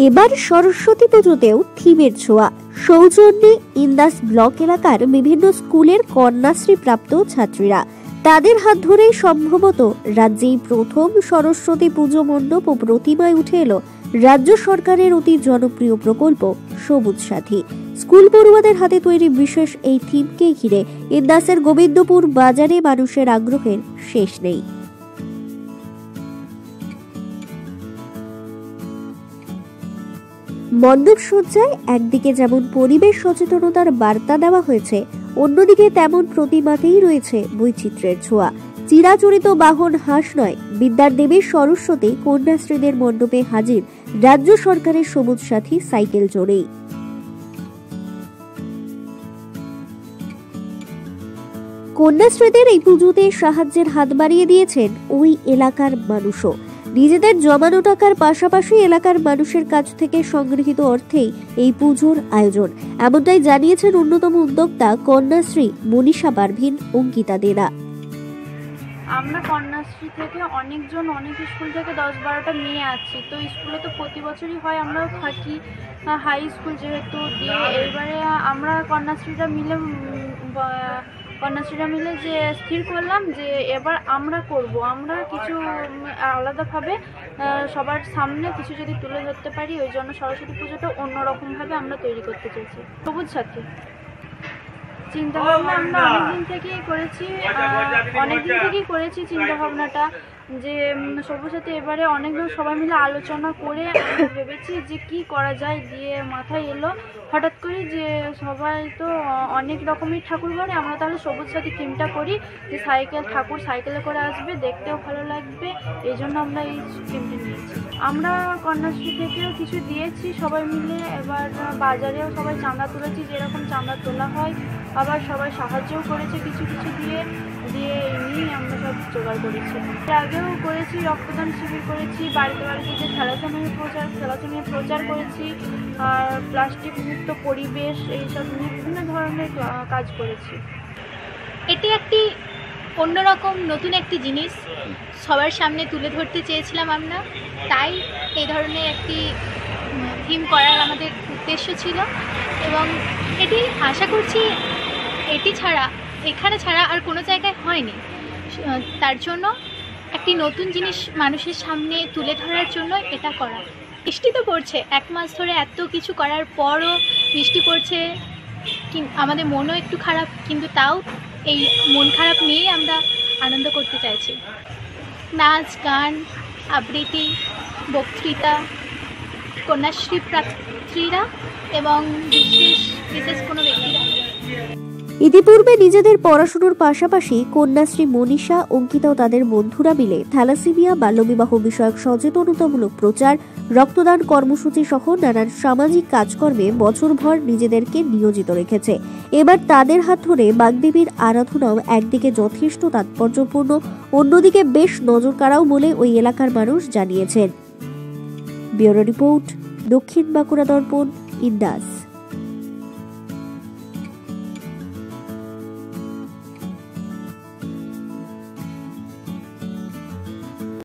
এবার সরস্বতী পুজোতেও থিমের ছোঁয়া। সৌজন্যে ইন্দাস ব্লক এলাকার বিভিন্ন স্কুলের কন্যাশ্রী প্রাপ্ত ছাত্রীরা, তাদের হাত ধরেই সম্ভবত রাজ্যেই প্রথম সরস্বতী পুজো মণ্ডপ ও প্রতিমায় উঠে এলো রাজ্য সরকারের অতি জনপ্রিয় প্রকল্প সবুজ সাথী। স্কুল পড়ুয়াদের হাতে তৈরি বিশেষ এই থিমকে ঘিরে ইন্দাসের গোবিন্দপুর বাজারে মানুষের আগ্রহের শেষ নেই। মণ্ডপ সজ্জায় একদিকে যেমন পরিবেশ সচেতনতার বার্তা দেওয়া হয়েছে, অন্যদিকে তেমন প্রতিমাতেই রয়েছে বৈচিত্র্যের ছোঁয়া। চিরাচরিত বাহন হাঁস নয়, বিদ্যার দেবী সরস্বতী কন্যাশ্রীদের মণ্ডপে হাজির রাজ্য সরকারের সবুজ সাথী সাইকেল জোরেই। কন্যাশ্রীদের এই পুজোতে সাহায্যের হাত বাড়িয়ে দিয়েছেন ওই এলাকার মানুষও। নিজেদের জমানো টাকার পাশাপাশি এলাকার মানুষের কাছ থেকে সংগৃহীত অর্থেই এই পুজোর আয়োজন, এমনটাই জানিয়েছেন অন্যতম উদ্যোক্তা কন্যাশ্রী মনীষা পারভিন অঙ্কিতা দেনা। আমরা কন্যাশ্রী থেকে অনেকজন অনেক স্কুল থেকে 10-12টা নিয়ে আসছি। তো স্কুলে তো প্রতি বছরই হয়, আমরাও থাকি হাই স্কুল যেহেতু দিয়ে, এবারে আমরা কন্যাশ্রীরা মিলে যে স্থির করলাম যে এবার আমরা করব, আমরা কিছু আলাদাভাবে সবার সামনে কিছু যদি তুলে ধরতে পারি, ওই জন্য সরস্বতী পুজোটা অন্যরকমভাবে আমরা তৈরি করতে চেয়েছি। সবুজ সাথী চিন্তাভাবনা আমরা অনেকদিন থেকেই করেছি চিন্তাভাবনাটা যে সবুজ সাথী এবারে অনেকজন সবাই মিলে আলোচনা করে ভেবেছি যে কি করা যায়, দিয়ে মাথায় এলো হঠাৎ করে যে সবাই তো অনেক রকমের ঠাকুর করে, আমরা তাহলে সবুজ সাথী থিমটা করি যে ঠাকুর সাইকেলে করে আসবে, দেখতেও ভালো লাগবে, এই জন্য আমরা এই থিমটা নিয়েছি। আমরা কন্যাশ্রী থেকেও কিছু দিয়েছি সবাই মিলে, এবার বাজারেও সবাই চাঁদা তুলেছি, যেরকম চাঁদা তোলা হয়, আবার সবাই সাহায্যও করেছে কিছু দিয়ে নিয়ে আমরা সব জোগাড় করেছি। এর আগেও করেছি, রক্তদান শিবির করেছি, বাড়িতে যে থ্যালাসেমিয়া প্রচার করেছি, আর প্লাস্টিক মুক্ত পরিবেশ, এইসব নিয়ে বিভিন্ন ধরনের কাজ করেছি। এটি একটি অন্যরকম নতুন একটি জিনিস সবার সামনে তুলে ধরতে চেয়েছিলাম আমরা, তাই এই ধরনের একটি থিম করার আমাদের উদ্দেশ্য ছিল, এবং এটি আশা করছি এখানে ছাড়া আর কোনো জায়গায় হয়নি। তার জন্য একটি নতুন জিনিস মানুষের সামনে তুলে ধরার জন্য এটা করা। বৃষ্টি তো পড়ছে, 1 মাস ধরে এত কিছু করার পরও বৃষ্টি পড়ছে, আমাদের মনও একটু খারাপ, কিন্তু তাও এই মন খারাপ নিয়েই আমরা আনন্দ করতে চাইছি। নাচ, গান, আবৃত্তি, বক্তৃতা, কন্যাশ্রী প্রার্থীরা এবং বিশেষ কোনো ব্যক্তিরা। ইতিপূর্বে নিজেদের পড়াশোনার পাশাপাশি কন্যাশ্রী মনীষা, অঙ্কিতা ও তাদের বন্ধুরা মিলে থ্যালাসেমিয়া, বাল্যবিবাহ বিষয়ক সচেতনতামূলক প্রচার, রক্তদান কর্মসূচি সহ নানান সামাজিক কাজকর্মে বছরভর নিজেদেরকে নিয়োজিত রেখেছে। এবার তাদের হাত ধরে বাগদেবীর আরাধনাও একদিকে যথেষ্ট তাৎপর্যপূর্ণ, অন্যদিকে বেশ নজর কাড়াও বলে ওই এলাকার মানুষ জানিয়েছেন। ব্যুরো রিপোর্ট, দক্ষিণ বাঁকুড়া দর্পণ, ইন্দাস।